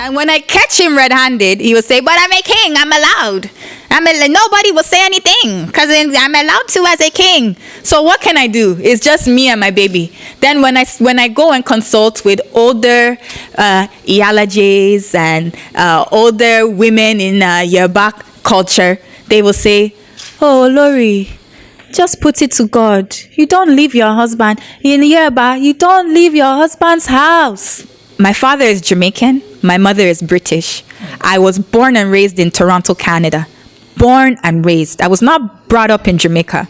And when I catch him red-handed, he would say, "But I'm a king. I'm allowed. Nobody will say anything because I'm allowed to as a king." So what can I do? It's just me and my baby. Then when I go and consult with older Iyalajes and older women in Yoruba culture, they will say, "Oh, Lori, just put it to God. You don't leave your husband. In Yoruba, you don't leave your husband's house." My father is Jamaican. My mother is British. I was born and raised in Toronto, Canada. Born and raised. I was not brought up in Jamaica.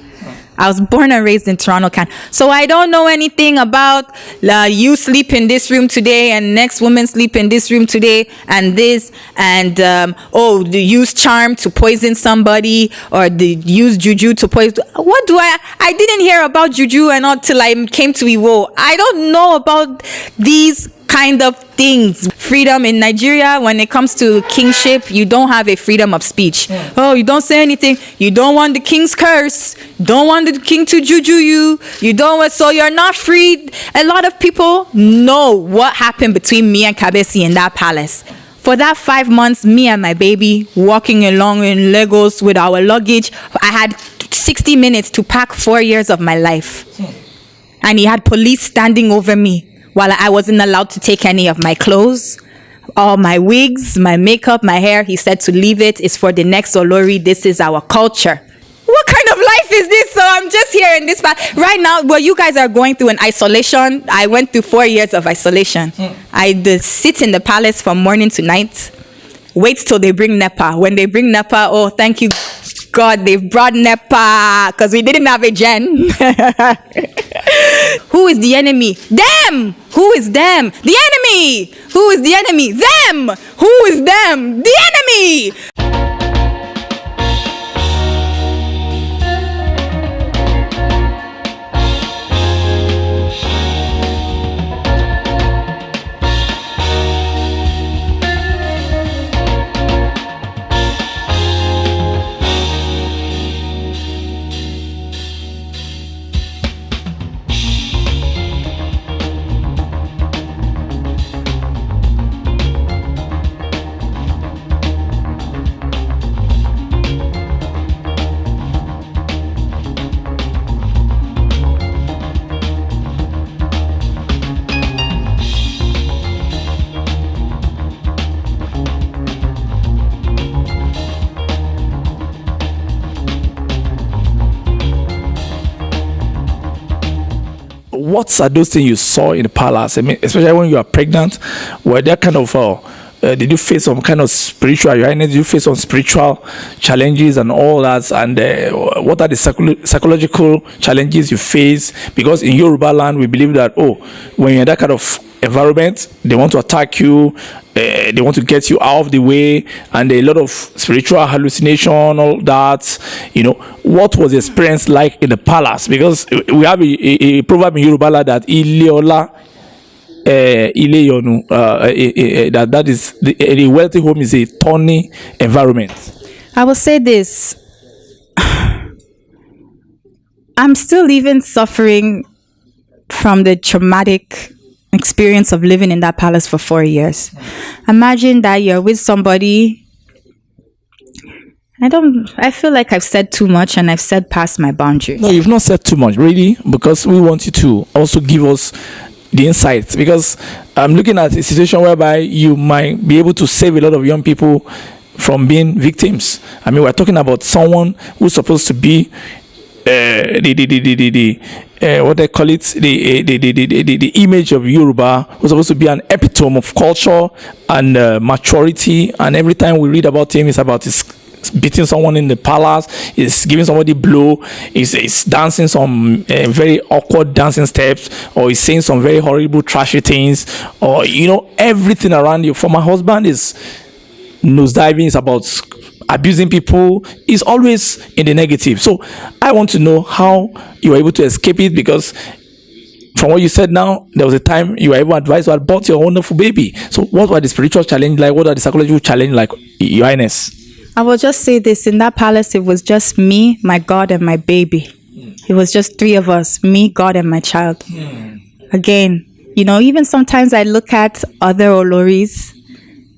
I was born and raised in Toronto, Canada. So I don't know anything about you sleep in this room today and next woman sleep in this room today and this and the use charm to poison somebody or the use juju to poison. What do I didn't hear about juju and not till I came to Iwo. I don't know about these kind of things. Freedom in Nigeria, when it comes to kingship, you don't have a freedom of speech. Oh, you don't say anything. You don't want the king's curse. Don't want the king to juju you. You don't want, so you're not free. A lot of people know what happened between me and Kabesi in that palace. For that 5 months, me and my baby walking along in Lagos with our luggage, I had 60 minutes to pack 4 years of my life. And he had police standing over me while I wasn't allowed to take any of my clothes, all my wigs, my makeup, my hair. He said to leave it. It's for the next Olori. This is our culture. What kind of life is this? So I'm just here in this right now. Well, you guys are going through an isolation. I went through 4 years of isolation. I sit in the palace from morning to night. Wait till they bring NEPA. When they bring NEPA, oh, thank you, God, they've brought NEPA because we didn't have a gen. Who is the enemy? Them! Who is them? The enemy! Who is the enemy? Them! Who is them? The enemy! What are those things you saw in the palace? I mean, especially when you are pregnant, were there kind of did you face some kind of spiritual? Did you face some spiritual challenges and all that? And what are the psychological challenges you face? Because in Yoruba land, we believe that when you're in that kind of environment, they want to attack you. They want to get you out of the way, and a lot of spiritual hallucination, all that. What was the experience like in the palace? Because we have a proverb in Yoruba that Ileola, Ileyonu, that is a wealthy home is a thorny environment. I will say this: I'm still even suffering from the traumatic experience of living in that palace for 4 years. Imagine that you're with somebody. I feel like I've said too much and I've said past my boundary. No, you've not said too much, really, because we want you to also give us the insights, because I'm looking at a situation whereby you might be able to save a lot of young people from being victims. I mean, we're talking about someone who's supposed to be what they call it, the image of Yoruba, was supposed to be an epitome of culture and maturity. And every time we read about him, it's about his beating someone in the palace, is giving somebody blow, is dancing some very awkward dancing steps, or is saying some very horrible trashy things, or everything around you. For my husband is nosediving, is about abusing people, is always in the negative. So I want to know how you were able to escape it, because from what you said now, there was a time you were even advised to abort your wonderful baby. So what were the spiritual challenge like? What are the psychological challenge like, Your Highness? I will just say this: in that palace, it was just me, my God, and my baby. It was just 3 of us: me, God, and my child. Again, even sometimes I look at other Oloris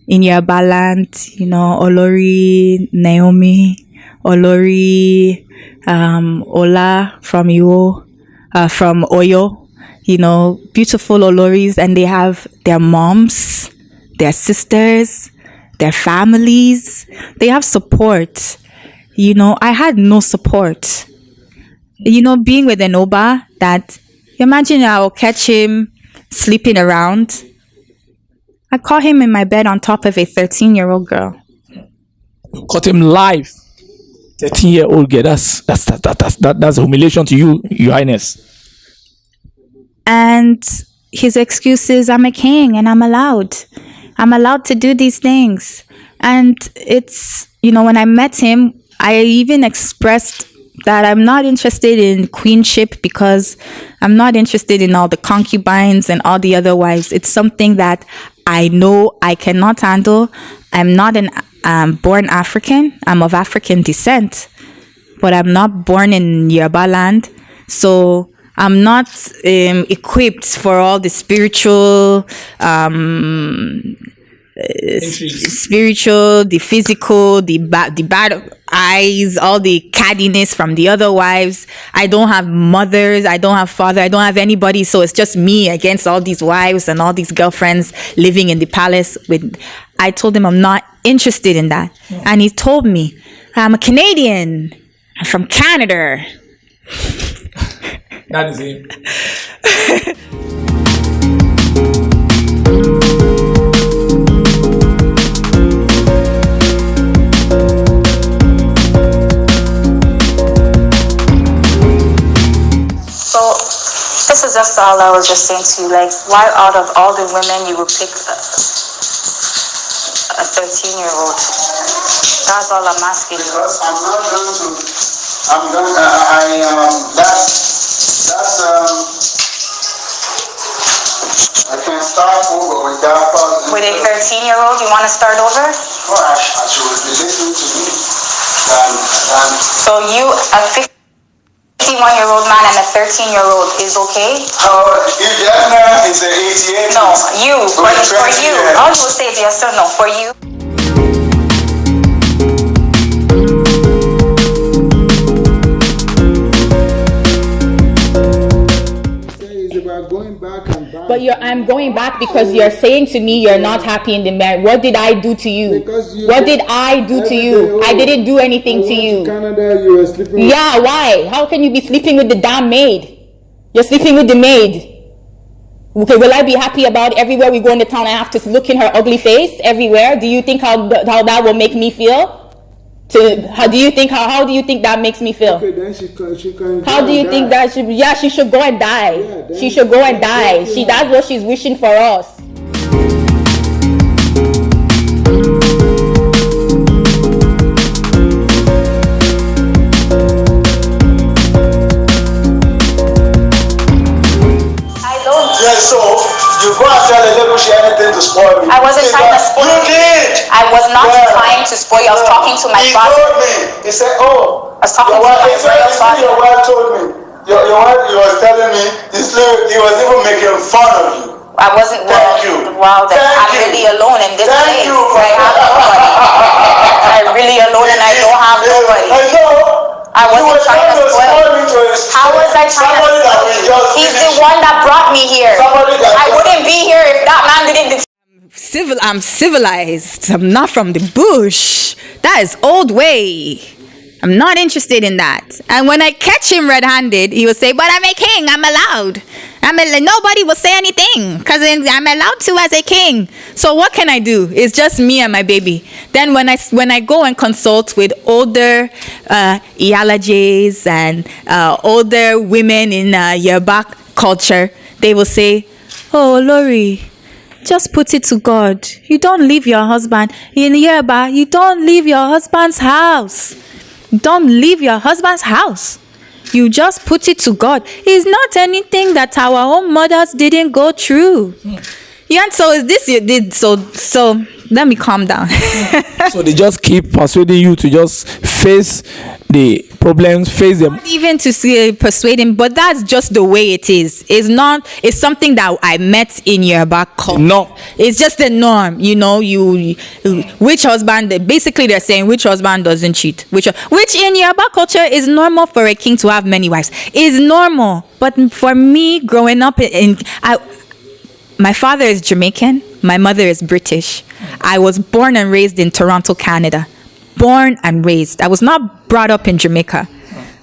in Yoruba land, Olori Naomi, Olori Ola from Oyo, beautiful Oloris, and they have their moms, their sisters, their families. They have support. I had no support. Being with an Oba that, imagine I'll catch him sleeping around. I caught him in my bed on top of a 13-year-old girl. Caught him live. 13-year-old girl. That's humiliation to you, Your Highness. And his excuse is, I'm a king and I'm allowed. I'm allowed to do these things. And it's, when I met him, I even expressed that I'm not interested in queenship because I'm not interested in all the concubines and all the other wives. It's something that I know I cannot handle. I'm not born African. I'm of African descent, but I'm not born in Yoruba land. So I'm not equipped for all the spiritual, the physical, the bad eyes, all the caddiness from the other wives. I don't have mothers, I don't have father, I don't have anybody, so it's just me against all these wives and all these girlfriends living in the palace with. I told him I'm not interested in that. And he told me, I'm a Canadian, I'm from Canada. That is him. This is just all I was just saying to you, like, why out of all the women you would pick a 13-year-old? That's all I'm asking. Because I'm not going to, I can start over with that person. With a 13-year-old, you want to start over? Well, I should be listening to me. So you, a 51-year-old man and a 13-year-old is okay? If that man is an 88. No, you. For you. All you will say is yes or no. For you. It's about going back and back. But I'm going back because you're saying to me you're not happy in the marriage. What did I do to you? What did I do to you? I didn't do anything to you. Canada, you were sleeping. Yeah, why? How can you be sleeping with the damn maid? You're sleeping with the maid. Okay, will I be happy about everywhere we go in the town I have to look in her ugly face everywhere? Do you think how that will make me feel? How do you think that makes me feel? Okay, then she can. How do you think that she should go and die? Yeah, she should go and die. That's what she's wishing for us. Yes, so you go and tell the devil she anything to spoil me. I wasn't trying to spoil you. You did. I was not trying to spoil you. I was talking to my father. He told me. He said, "Oh." I was talking to my royal father. Your wife told me. Your wife, he was telling me. He was even making fun of you. I wasn't. Thank you. Wow, then I'm really alone in this place. I have nobody. I'm really alone and I don't have nobody. I know. I wasn't trying to spoil you. How was I trying to spoil you? He's the one that brought me here. I wouldn't be here if that man didn't. I'm civilized. I'm not from the bush. That is old way. I'm not interested in that. And when I catch him red-handed, he will say, "But I'm a king. I'm allowed. Nobody will say anything because I'm allowed to as a king." So what can I do? It's just me and my baby. Then when I go and consult with older Iyalajes and older women in Yoruba culture, they will say, "Oh, Lori, just put it to God. You don't leave your husband. In Yoruba, you don't leave your husband's house. Don't leave your husband's house. You just put it to God. It's not anything that our own mothers didn't go through." Yeah, so is this so let me calm down. So they just keep persuading you to just face the problems, face them. Even to see persuade him, but that's just the way it is. It's not. It's something that I met in Yoruba culture. No. It's just the norm, which husband? Basically, they're saying which husband doesn't cheat. Which in Yoruba culture is normal for a king to have many wives. Is normal, but for me, growing up my father is Jamaican. My mother is British. I was born and raised in Toronto, Canada. Born and raised. I was not brought up in Jamaica.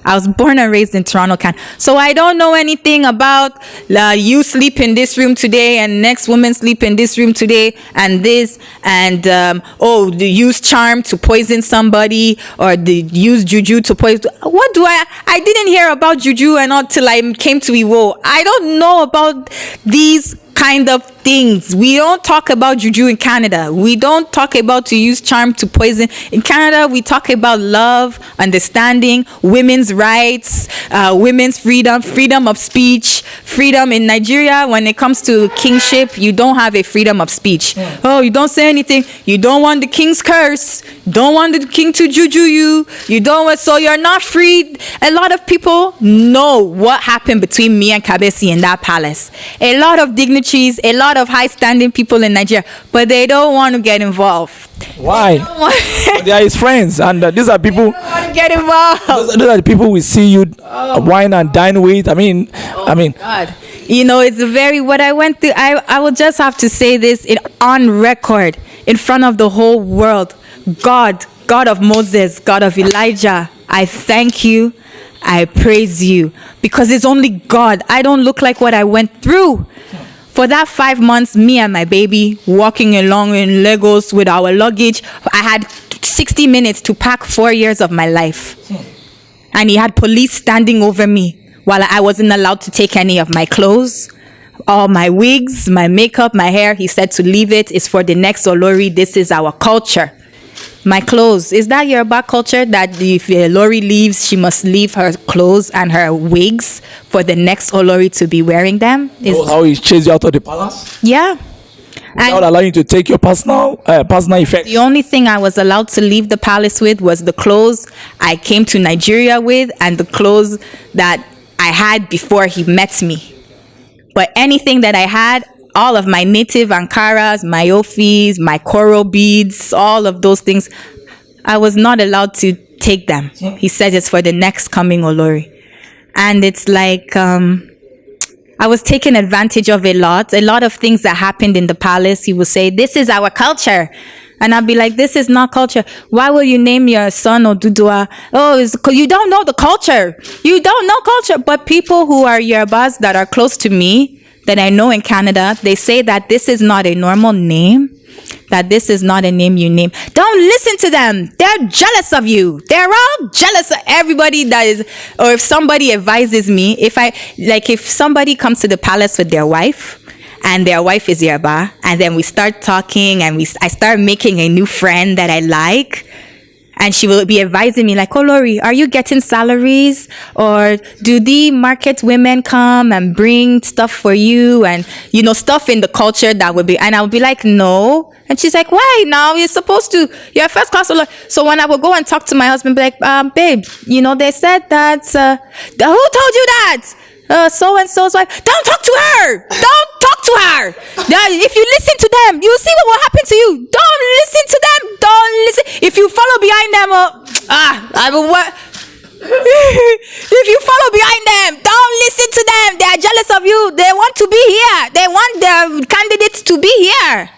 I was born and raised in Toronto, Canada. So I don't know anything about you sleep in this room today and next woman sleep in this room today and this and the use charm to poison somebody or the use juju to poison. What do I didn't hear about juju and until I came to Iwo. I don't know about these kind of things. We don't talk about juju in Canada. We don't talk about to use charm to poison. In Canada, we talk about love, understanding, women's rights, women's freedom of speech, freedom. In Nigeria, when it comes to kingship, you don't have a freedom of speech. Oh, you don't say anything. You don't want the king's curse. Don't want the king to juju you. You don't want, so you're not free. A lot of people know what happened between me and Kabesi in that palace. A lot of dignitaries, a lot of high-standing people in Nigeria, but they don't want to get involved. Why? They are his friends, and these are people. They don't want to get involved. Those are the people we see you wine and dine with. I mean, God. It's very what I went through. I will just have to say this on record in front of the whole world. God of Moses, God of Elijah, I thank you. I praise you because it's only God. I don't look like what I went through. For that 5 months, me and my baby walking along in Lagos with our luggage, I had 60 minutes to pack 4 years of my life. And he had police standing over me while I wasn't allowed to take any of my clothes, all my wigs, my makeup, my hair. He said to leave it. It's for the next Olori. This is our culture. My clothes. Is that Yoruba culture that if Olori leaves, she must leave her clothes and her wigs for the next Olori to be wearing them? Is how he chased you out of the palace? Yeah. Without allowing you to take your personal effects. The only thing I was allowed to leave the palace with was the clothes I came to Nigeria with and the clothes that I had before he met me. But anything that I had, all of my native Ankaras, my Ofis, my coral beads, all of those things, I was not allowed to take them. He said it's for the next coming Olori. And it's like, I was taken advantage of a lot of things that happened in the palace. He would say, this is our culture. And I'd be like, this is not culture. Why will you name your son Odudua? Oh, it's because you don't know the culture. You don't know culture. But people who are Yorubas that are close to me, that I know in Canada, they say that this is not a normal name, that this is not a name you name. Don't listen to them. They're jealous of you. They're all jealous of everybody that is, or if somebody advises me, if somebody comes to the palace with their wife, and their wife is Yoruba, and then we start talking, and I start making a new friend that I like, and she will be advising me like, oh, Lori, are you getting salaries? Or do the market women come and bring stuff for you? And, stuff in the culture that would be, and I would be like, no. And she's like, why now? You're supposed to, you're a first class. So when I would go and talk to my husband, be like, babe, they said that, who told you that? So-and-so's wife. Don't talk to her. Don't talk to her. If you listen to them, you'll see what will happen to you. Don't listen to them. Don't listen. If you follow behind them, if you follow behind them, don't listen to them. They are jealous of you. They want to be here. They want their candidates to be here.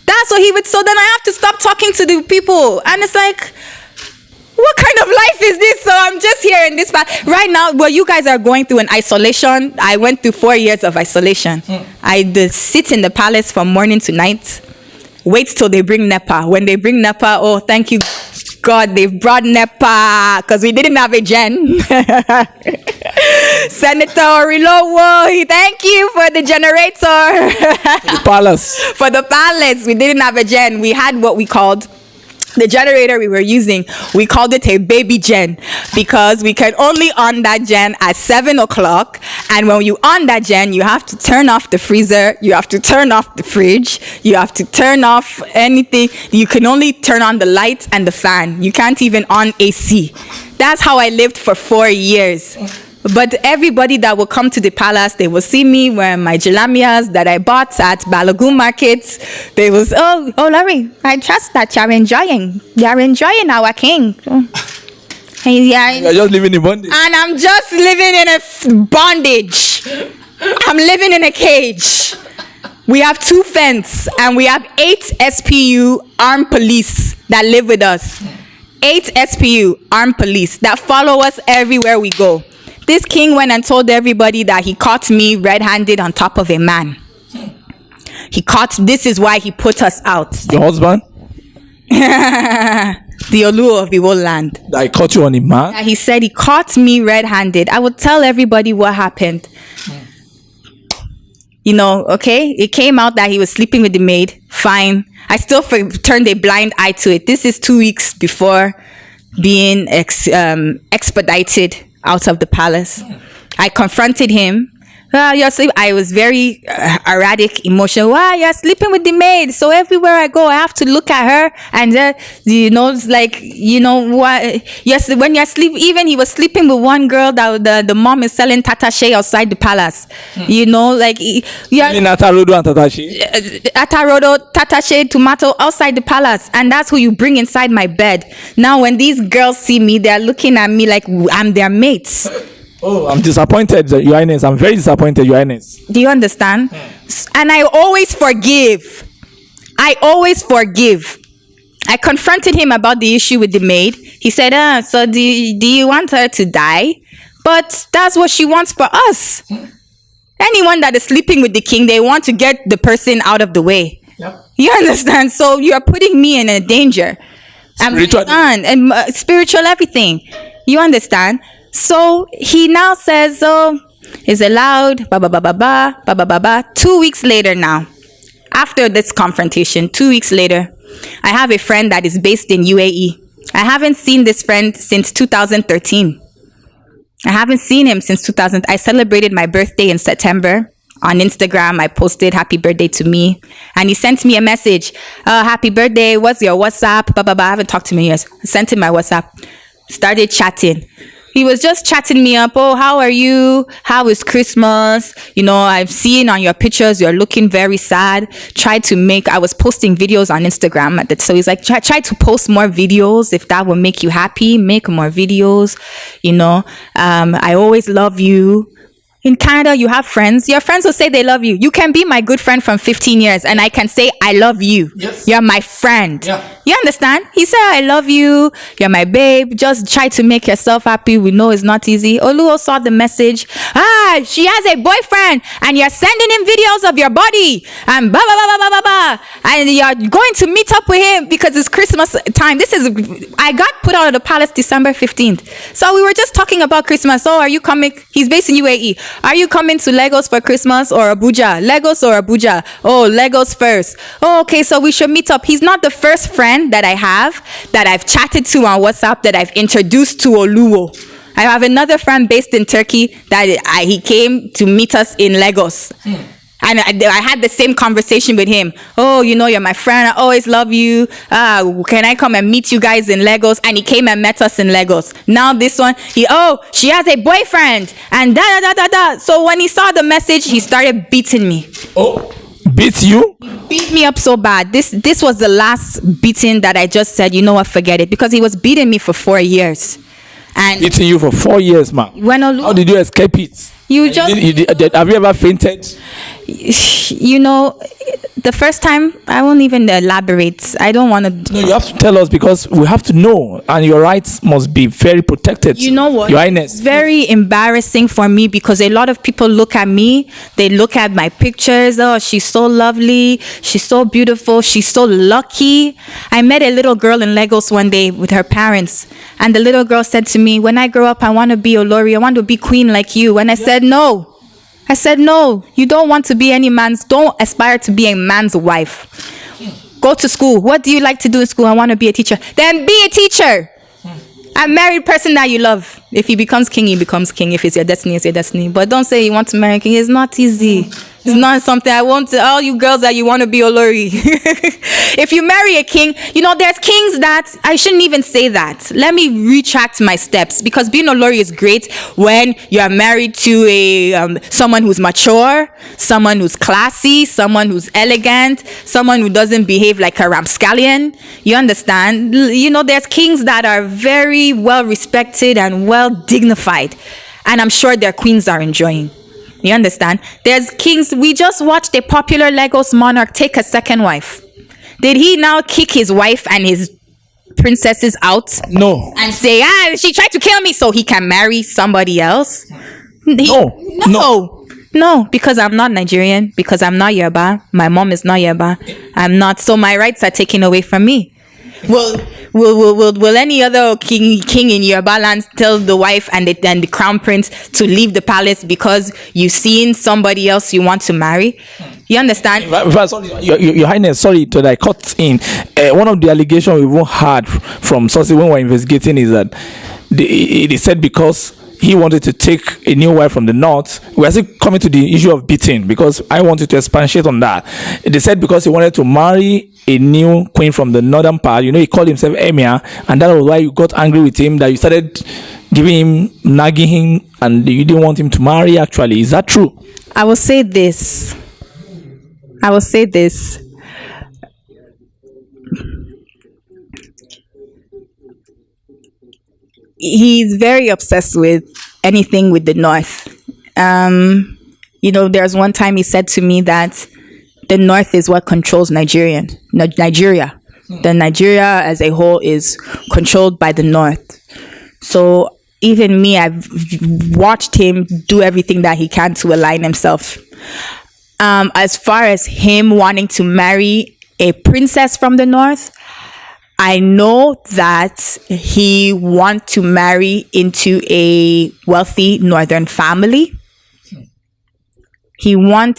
That's what he would. So then I have to stop talking to the people. And it's like, what kind of life is this? So I'm just here in this right now. Well, you guys are going through an isolation. I went through 4 years of isolation. I sit in the palace from morning to night. Wait till they bring NEPA. When they bring NEPA, oh, thank you, God, they've brought NEPA because we didn't have a gen. Senator Oluwo, thank you for the generator. The palace. For the palace, we didn't have a gen. We had what we called The generator we were using, we called it a baby gen because we can only on that gen at 7 o'clock. And when you on that gen, you have to turn off the freezer, you have to turn off the fridge, you have to turn off anything. You can only turn on the lights and the fan. You can't even on AC. That's how I lived for 4 years. But everybody that will come to the palace, they will see me wearing my jalamias that I bought at Balogun markets. They will say, oh, Larry, I trust that you're enjoying our king. You're just living in bondage. And I'm just living in a bondage. I'm living in a cage. We have 2 fence and we have 8 SPU armed police that live with us. 8 SPU armed police that follow us everywhere we go. This king went and told everybody that he caught me red-handed on top of a man. This is why he put us out. Your husband? The Oluwo of the whole land. I caught you on a man? He said he caught me red-handed. I would tell everybody what happened. Okay? It came out that he was sleeping with the maid. Fine. I still turned a blind eye to it. This is 2 weeks before being expedited out of the palace. I confronted him. I was very erratic, emotional. Why you're sleeping with the maid? So everywhere I go, I have to look at her, and it's like why? Yes, when you're sleeping, even he was sleeping with one girl that the mom is selling tatashe outside the palace. Atarodo and tatashe. Atarodo, tatashe, tomato outside the palace, and that's who you bring inside my bed. Now, when these girls see me, they're looking at me like I'm their mates. Oh, I'm disappointed, Your Highness. I'm very disappointed, Your Highness. Do you understand? And I always forgive. I confronted him about the issue with the maid. He said, so do you want her to die? But that's what she wants for us. Anyone that is sleeping with the king, they want to get the person out of the way. Yep. You understand? So you're putting me in a danger. Spiritual. And spiritual everything. You understand? So he now says, is allowed, 2 weeks later now, after this confrontation, 2 weeks later, I have a friend that is based in UAE. I haven't seen this friend since 2013. I haven't seen him since 2000. I celebrated my birthday in September. On Instagram, I posted happy birthday to me. And he sent me a message. Happy birthday. What's your WhatsApp? I haven't talked to him in years. I sent him my WhatsApp. Started chatting. He was just chatting me up. Oh, how are you? How is Christmas? I've seen on your pictures, you're looking very sad. I was posting videos on Instagram. So he's like, try to post more videos. If that will make you happy, make more videos. I always love you. In Canada, you have friends. Your friends will say they love you. You can be my good friend from 15 years and I can say, I love you. Yes. You're my friend. Yeah. You understand? He said, I love you. You're my babe. Just try to make yourself happy. We know it's not easy. Oluwo saw the message. She has a boyfriend and you're sending him videos of your body and blah, blah, blah, blah, blah, blah. And you're going to meet up with him because it's Christmas time. I got put out of the palace December 15th. So we were just talking about Christmas. Oh, are you coming? He's based in UAE. Are you coming to Lagos for Christmas or Abuja? Lagos or Abuja? Oh, Lagos first. Oh, okay, so we should meet up. He's not the first friend that I have that I've chatted to on WhatsApp that I've introduced to Oluwo. I have another friend based in Turkey that he came to meet us in Lagos. And I had the same conversation with him. Oh, you're my friend. I always love you. Can I come and meet you guys in Lagos? And he came and met us in Lagos. Now this one, she has a boyfriend. And da. So when he saw the message, he started beating me. Oh, beat you? Beat me up so bad. This was the last beating that I just said, forget it. Because he was beating me for 4 years. And beating you for 4 years, man. How did you escape it? Have you ever fainted? The first time, I won't even elaborate. I don't want to. No, you have to tell us because we have to know, and your rights must be very protected. You know what? Your Highness. It's very embarrassing for me because a lot of people look at me. They look at my pictures. Oh, she's so lovely. She's so beautiful. She's so lucky. I met a little girl in Lagos one day with her parents, and the little girl said to me, "When I grow up, I want to be Olori. I want to be queen like you." And I said, "No." I said, no, you don't want to be don't aspire to be a man's wife. Go to school. What do you like to do in school? I want to be a teacher. Then be a teacher. A married person that you love. If he becomes king, he becomes king. If it's your destiny, it's your destiny. But don't say you want to marry a king. It's not easy. It's not something I want to, all you girls that you want to be Olori. If you marry a king, there's kings that, I shouldn't even say that. Let me retract my steps, because being Olori is great when you are married to someone who's mature, someone who's classy, someone who's elegant, someone who doesn't behave like a rapscallion. You understand? There's kings that are very well respected and well dignified, and I'm sure their queens are enjoying. You understand? There's kings. We just watched a popular Lagos monarch take a second wife. Did he now kick his wife and his princesses out? No. And say, she tried to kill me, so he can marry somebody else? No, because I'm not Nigerian, because I'm not Yoruba. My mom is not Yoruba. I'm not. So my rights are taken away from me. Will any other king in Yoruba land tell the wife and the crown prince to leave the palace because you've seen somebody else you want to marry? You understand? Sorry, Your Highness, sorry to like cut in. One of the allegations we even heard from sources when we were investigating is that they said because he wanted to take a new wife from the north. We're still coming to the issue of beating, because I wanted to expatiate on that. They said because he wanted to marry a new queen from the northern part, he called himself Emir, and that was why you got angry with him, that you started giving him, nagging him, and you didn't want him to marry. Actually, is that true? I will say this. He's very obsessed with anything with the north. There's one time he said to me that the north is what controls Nigeria. The Nigeria as a whole is controlled by the north. So even me, I've watched him do everything that he can to align himself. As far as him wanting to marry a princess from the north, I know that he wants to marry into a wealthy northern family.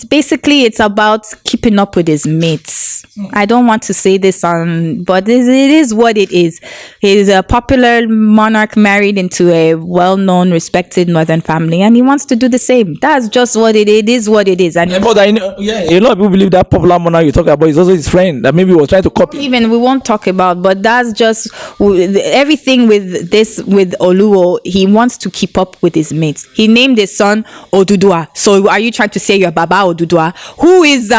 Basically, it's about keeping up with his mates. I don't want to say this but it is what it is. He's a popular monarch married into a well-known, respected northern family, and he wants to do the same. That's just what it is. What it is. And but I know, a lot of people believe that popular monarch you talk about is also his friend, that maybe he was trying to copy. Even we won't talk about, but that's just everything with Oluwo. He wants to keep up with his mates. He named his son Odudua. So are you trying to say you're Baba Odudua? Who is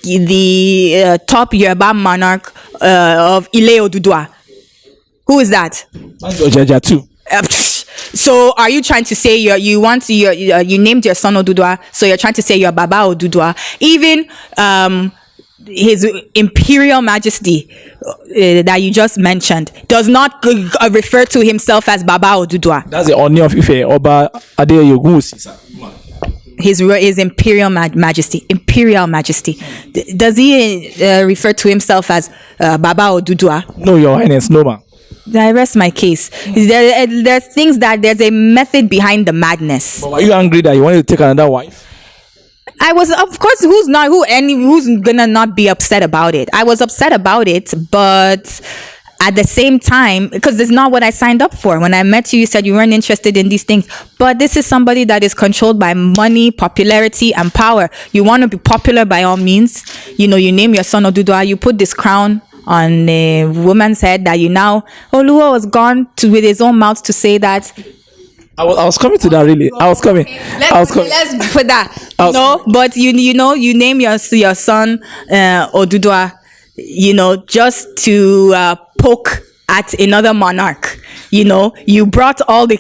the top Yoruba monarch of Ile Odudua? Who is that? Ojaja too. So are you trying to say you named your son Odudua, so you're trying to say you're Baba Odudua? Even His Imperial Majesty that you just mentioned does not refer to himself as Baba Odudua. That's the Oni of Ife, Oba Adeyogun. His Imperial Majesty. Does he refer to himself as Baba Odudua? No, Your Highness, no, ma. I rest my case. There's things that there's a method behind the madness. But were you angry that you wanted to take another wife? I was, of course. Who's gonna not be upset about it? I was upset about it, but at the same time, because it's not what I signed up for. When I met you, you said you weren't interested in these things. But this is somebody that is controlled by money, popularity, and power. You want to be popular by all means. You name your son Odudua, you put this crown on a woman's head that Oluwo was gone with his own mouth to say that. I was coming to that, really. I was coming. Let's put that. But you name your son Odudua, just to poke at another monarch. You brought all the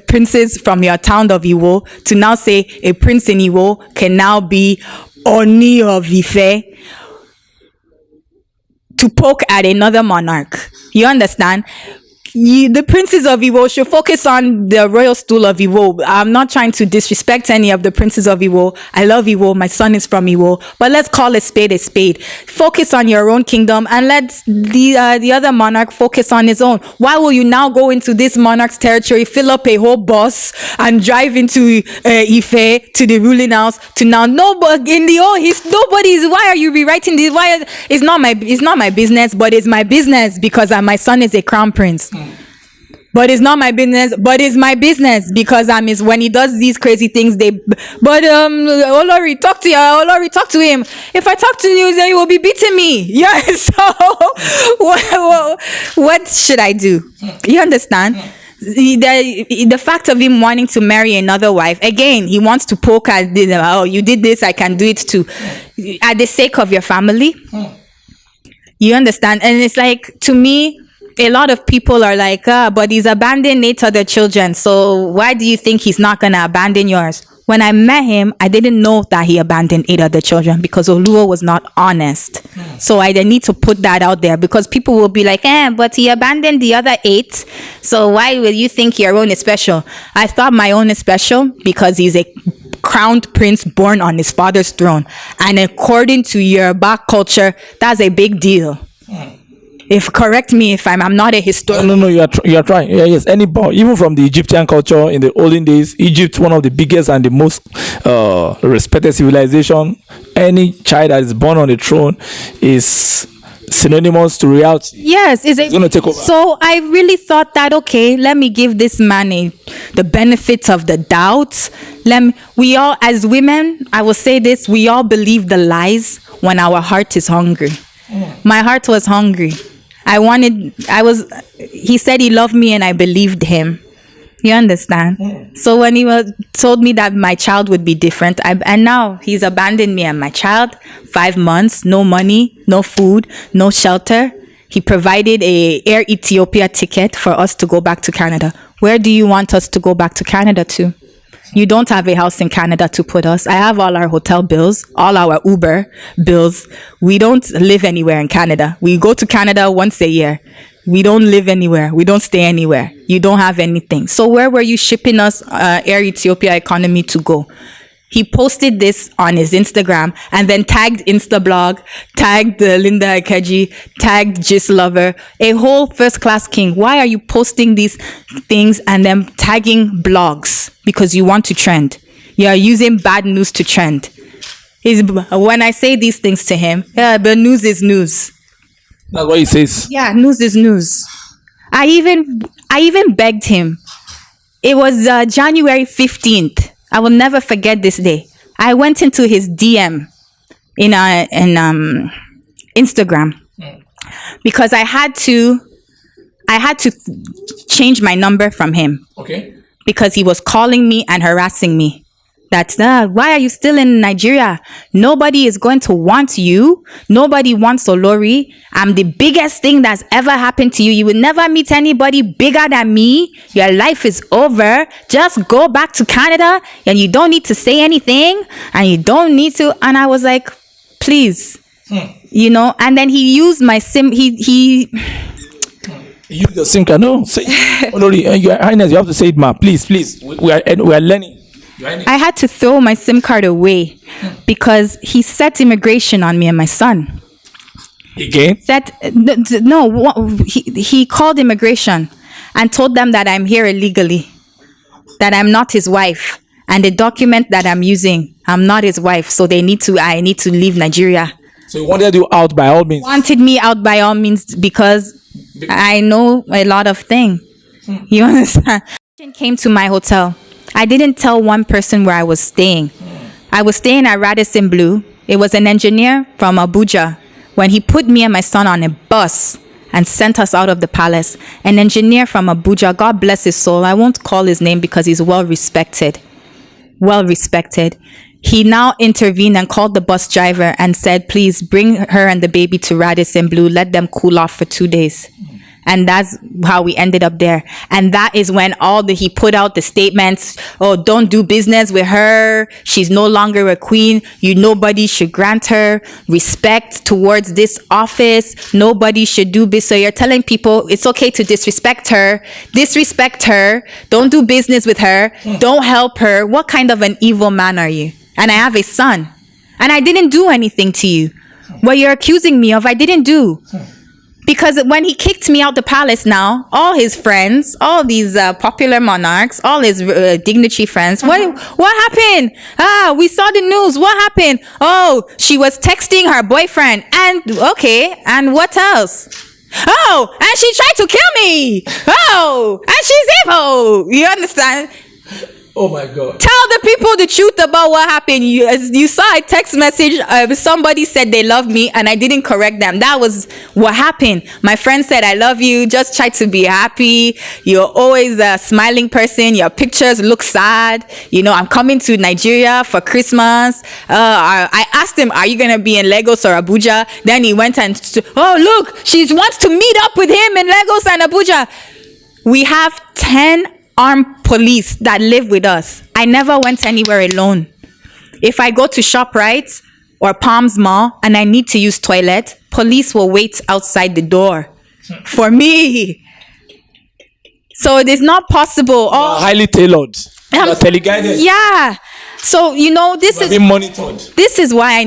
princes from your town of Iwo to now say a prince in Iwo can now be Oni of Ife, to poke at another monarch. You understand? the princes of Iwo should focus on the royal stool of Iwo. I'm not trying to disrespect any of the princes of Iwo. I love Iwo. My son is from Iwo. But let's call a spade a spade. Focus on your own kingdom and let the other monarch focus on his own. Why will you now go into this monarch's territory, fill up a whole bus and drive into Ife to the ruling house to now nobody in the old nobody's. Why are you rewriting this? Why it's not my business, but it's my business because my son is a crown prince. But it's not my business, but it's my business because when he does these crazy things, Olori, talk to him. If I talk to you, then you will be beating me. Yeah, so what should I do? You understand? The fact of him wanting to marry another wife, again, he wants to poke at, oh, you did this, I can do it too. At the sake of your family. You understand? And it's like, to me, a lot of people are like, but he's abandoned 8 other children. So why do you think he's not going to abandon yours? When I met him, I didn't know that he abandoned 8 other children because Oluwo was not honest. So I need to put that out there because people will be like, but he abandoned the other 8. So why will you think your own is special? I thought my own is special because he's a crowned prince born on his father's throne. And according to Yoruba culture, that's a big deal. Correct me if I'm not a historian. No, you are trying. Yeah, yes. Even from the Egyptian culture in the olden days, Egypt, one of the biggest and the most respected civilization. Any child that is born on the throne is synonymous to reality. Yes, it's going to take over. So I really thought that, okay, let me give this man the benefits of the doubt. We all, as women, I will say this: we all believe the lies when our heart is hungry. My heart was hungry. He said he loved me and I believed him. You understand? So when he told me that my child would be different, and now he's abandoned me and my child, 5 months, no money, no food, no shelter. He provided a Air Ethiopia ticket for us to go back to Canada. Where do you want us to go back to Canada to? You don't have a house in Canada to put us. I have all our hotel bills, all our Uber bills. We don't live anywhere in Canada. We go to Canada once a year. We don't live anywhere. We don't stay anywhere. You don't have anything. So where were you shipping us Air Ethiopia economy to go? He posted this on his Instagram and then tagged Instablog, tagged Linda Akeji, tagged Gist Lover, a whole first class king. Why are you posting these things and then tagging blogs? Because you want to trend. You are using bad news to trend. When I say these things to him, but news is news. That's what he says. Yeah, news is news. I even begged him. It was January 15th. I will never forget this day. I went into his DM in Instagram because I had to change my number from him. Okay. Because he was calling me and harassing me. Why are you still in Nigeria? Nobody is going to want you. Nobody wants Olori. I'm the biggest thing that's ever happened to you. You will never meet anybody bigger than me. Your life is over. Just go back to Canada and you don't need to say anything and you don't need to. And I was like, please, and then he used my SIM. He used the SIM card. No, say, Olori, Your Highness, you have to say it, ma. Please. We are learning. I had to throw my SIM card away because he set immigration on me and my son. Again? He called immigration and told them that I'm here illegally, that I'm not his wife, and the document that I'm using, I'm not his wife, so I need to leave Nigeria. So he wanted you out by all means? Wanted me out by all means because I know a lot of things. You understand? Came to my hotel. I didn't tell one person where I was staying. I was staying at Radisson Blu. It was an engineer from Abuja. When he put me and my son on a bus and sent us out of the palace, an engineer from Abuja, God bless his soul, I won't call his name because he's well respected. He now intervened and called the bus driver and said, please bring her and the baby to Radisson Blu. Let them cool off for 2 days. And that's how we ended up there. And that is when he put out the statements, oh, don't do business with her. She's no longer a queen. Nobody should grant her respect towards this office. Nobody should do business. So you're telling people it's okay to disrespect her. Don't do business with her. Don't help her. What kind of an evil man are you? And I have a son. And I didn't do anything to you. What you're accusing me of, I didn't do. Because when he kicked me out the palace now, all his friends, all these popular monarchs, all his dignitary friends, what happened? We saw the news. What happened? Oh, she was texting her boyfriend. And what else? Oh, and she tried to kill me. Oh, and she's evil. You understand? Oh my God. Tell the people the truth about what happened. You saw a text message. Somebody said they love me and I didn't correct them. That was what happened. My friend said, I love you. Just try to be happy. You're always a smiling person. Your pictures look sad. I'm coming to Nigeria for Christmas. I asked him, are you going to be in Lagos or Abuja? Then he went and, look, she wants to meet up with him in Lagos and Abuja. We have 10 armed police that live with us. I never went anywhere alone. If I go to ShopRite or Palms Mall and I need to use toilet, police will wait outside the door for me. So it is not possible. Highly tailored. Teleguided. Yeah. So, this is being monitored. This is why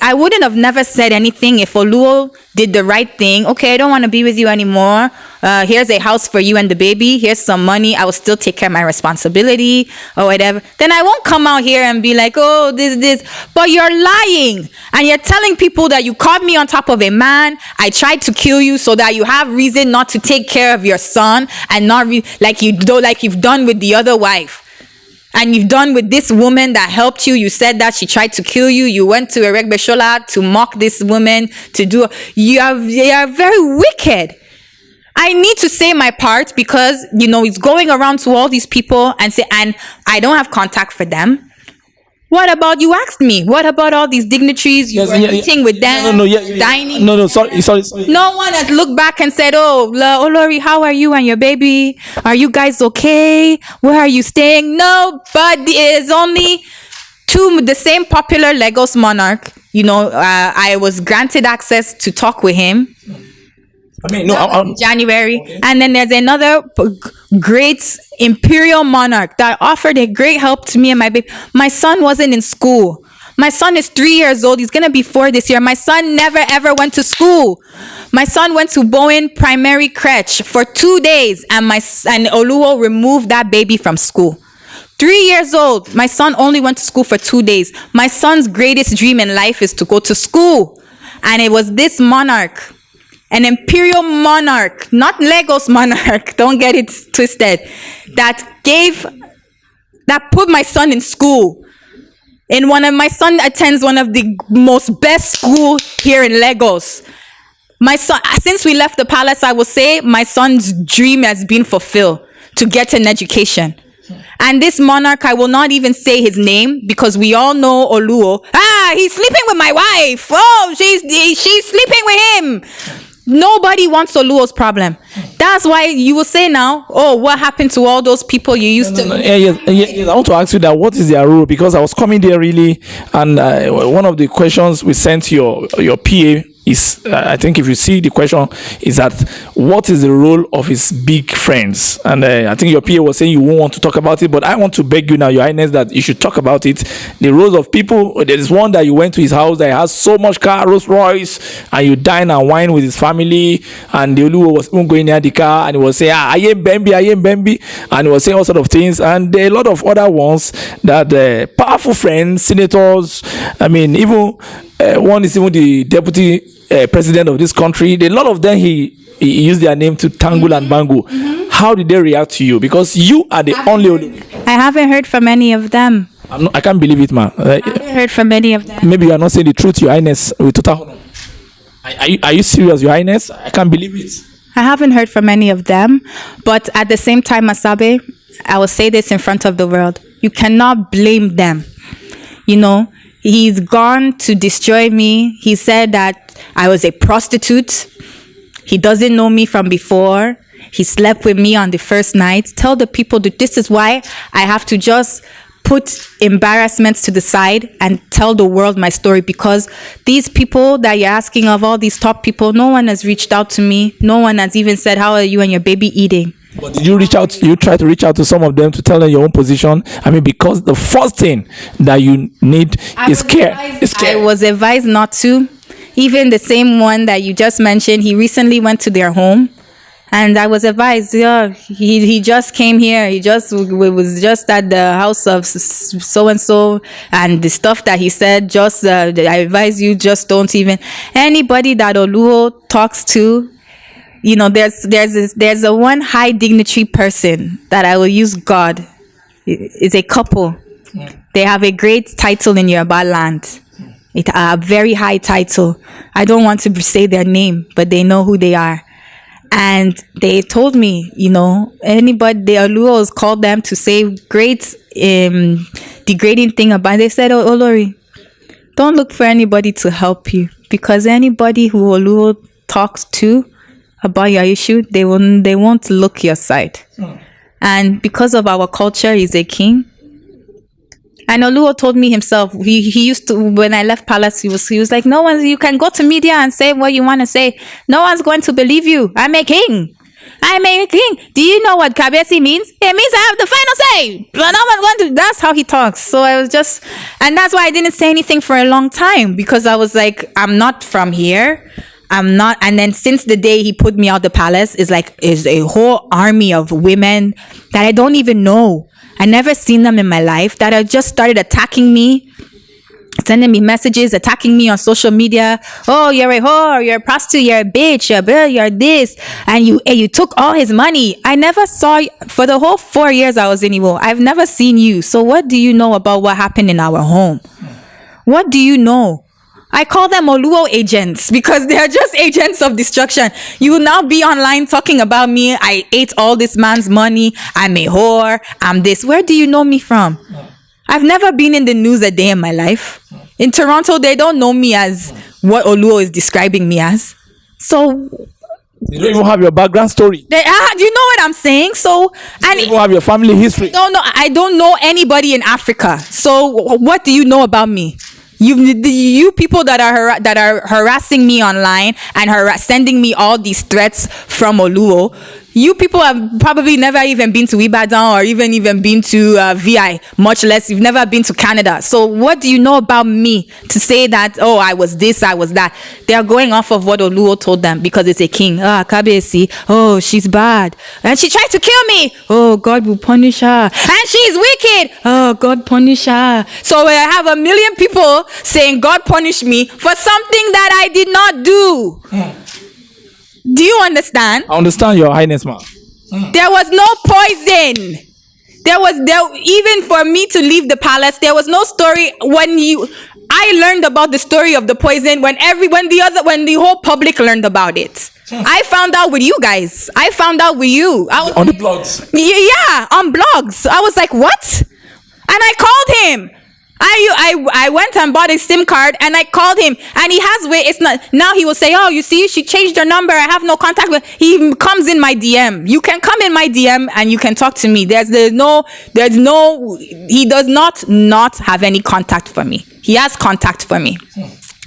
I wouldn't have never said anything if Oluwo did the right thing. Okay, I don't want to be with you anymore. Here's a house for you and the baby. Here's some money. I will still take care of my responsibility or whatever. Then I won't come out here and be like, oh, this. But you're lying. And you're telling people that you caught me on top of a man. I tried to kill you so that you have reason not to take care of your son and not like you've done with the other wife. And you've done with this woman that helped you. You said that she tried to kill you. You went to Eregbeshola to mock this woman you are very wicked. I need to say my part because, it's going around to all these people and I don't have contact for them. What about, you asked me, what about all these dignitaries? You were eating with them, dining. No, sorry. No one has looked back and said, oh, Olori, how are you and your baby? Are you guys okay? Where are you staying? No, but there's only the same popular Lagos monarch. I was granted access to talk with him. January. Okay. And then there's another great imperial monarch that offered a great help to me and my baby. My son wasn't in school. My son is 3 years old. He's going to be 4 this year. My son never ever went to school. My son went to Bowen Primary Crèche for 2 days and Oluwo removed that baby from school. 3 years old. My son only went to school for 2 days. My son's greatest dream in life is to go to school. And it was this monarch, an imperial monarch, not Lagos monarch, don't get it twisted, that put my son in school. My son attends one of the most best school here in Lagos. My son, since we left the palace, I will say my son's dream has been fulfilled to get an education. And this monarch, I will not even say his name because we all know Oluwo. He's sleeping with my wife. Oh, she's sleeping with him. Nobody wants Oluwo's problem. That's why you will say now, oh, what happened to all those people you used to... Yes, I want to ask you that, what is their role? Because I was coming there really, and one of the questions we sent to your PA is, I think if you see the question, is that what is the role of his big friends? And I think your PA was saying you won't want to talk about it, but I want to beg you now, Your Highness, that you should talk about it. The roles of people. There is one that you went to his house that has so much car, Rolls Royce, and you dine and wine with his family, and the Oluwo was even going near the car, and he was saying, I am Bambi, and he was saying all sort of things, and there are a lot of other ones that powerful friends, senators, even one is even the deputy president of this country. A lot of them he used their name to tangle and bangle. Mm-hmm. How did they react to you? Because you are the only. I haven't heard from any of them. I can't believe it, man. I haven't heard from any of them. Maybe you are not saying the truth, Your Highness. With total honor. Are you serious, Your Highness? I can't believe it. I haven't heard from any of them, but at the same time, Masabe, I will say this in front of the world. You cannot blame them. He's gone to destroy me. He said that I was a prostitute. He doesn't know me from before. He slept with me on the first night. Tell the people that this is why I have to just put embarrassments to the side and tell the world my story, because these people that you're asking of, all these top people, no one has reached out to me. No one has even said, how are you and your baby eating? But did you reach out? You try to reach out to some of them to tell them your own position? I mean, because the first thing that you need is care. I was advised not to. Even the same one that you just mentioned, he recently went to their home. And I was advised, he just came here. He was just at the house of so-and-so. And the stuff that he said, I advise you, just don't even. Anybody that Oluwo talks to, there's a one high dignitary person that I will use God. It's a couple. They have a great title in Yoruba land. A very high title. I don't want to say their name, but they know who they are. And they told me, anybody, the Oluwos called them to say great degrading thing about it. They said, oh, Olori, don't look for anybody to help you, because anybody who Oluwo talks to about your issue, they won't look your side. And because of our culture, he's a king. And Oluwo told me himself, he used to, when I left Palace, he was like, you can go to media and say what you want to say. No one's going to believe you. I'm a king. Do you know what Kabesi means? It means I have the final say. But no one's going to, that's how he talks. So I was and that's why I didn't say anything for a long time, because I was like, I'm not from here. I'm not. And then since the day he put me out the palace, is a whole army of women that I don't even know. I never seen them in my life, that have just started attacking me, sending me messages, attacking me on social media. Oh, you're a whore, you're a prostitute, you're a bitch, you're this, and you took all his money. I never saw you for the whole 4 years I was in Iwo. I've never seen you. So what do you know about what happened in our home? What do you know? I call them Oluwo agents, because they are just agents of destruction. You will now be online talking about me. I ate all this man's money. I'm a whore. I'm this. Where do you know me from? I've never been in the news a day in my life. In Toronto, they don't know me as what Oluwo is describing me as. So you don't even have your background story. Do you know what I'm saying? So, you don't even have your family history. I don't know anybody in Africa. So what do you know about me? You people that are harassing me online and sending me all these threats from Oluwo, you people have probably never even been to Ibadan or even been to VI, much less you've never been to Canada. So what do you know about me to say that, oh, I was this, I was that? They are going off of what Oluwo told them, because it's a king. Kabesi, oh, she's bad. And she tried to kill me. Oh, God will punish her. And she's wicked. Oh, God punish her. So I have a million people saying God punish me for something that I did not do. Do you understand? I understand, Your Highness, ma'am. There was no poison. Even for me to leave the palace, there was no story. I learned about the story of the poison when the whole public learned about it. I found out with you guys. I found out with you. On the blogs. Yeah, on blogs. I was like, what? And I called him. I went and bought a SIM card and I called him, and he has it's not now. He will say, oh, you see, she changed her number. I have no contact with. He comes in my DM. You can come in my DM and you can talk to me. There's no. He does not have any contact for me. He has contact for me.